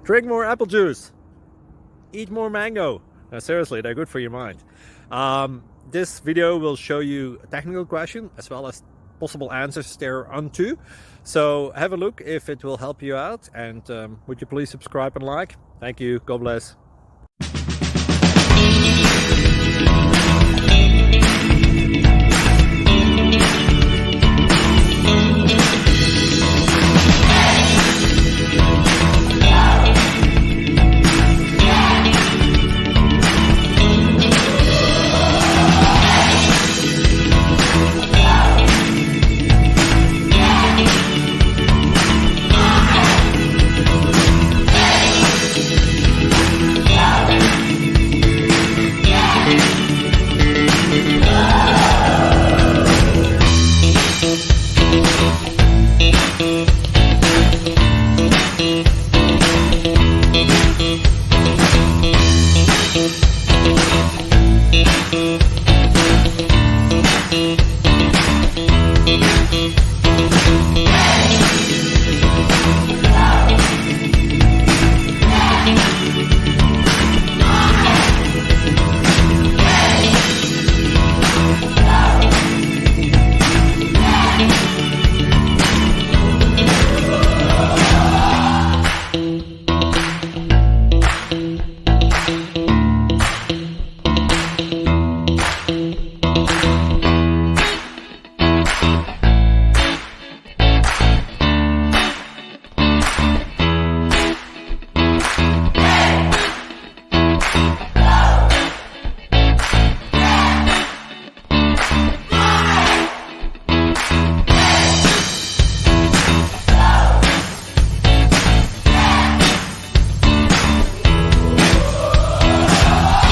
Drink more apple juice. Eat more mango. No, seriously, they're good for your mind. This video will show you a technical question as well as possible answers thereunto. So have a look if it will help you out, and would you please subscribe and like? Thank you. God bless.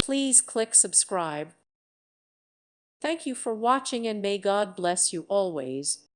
Please click subscribe. Thank you for watching, and may God bless you always.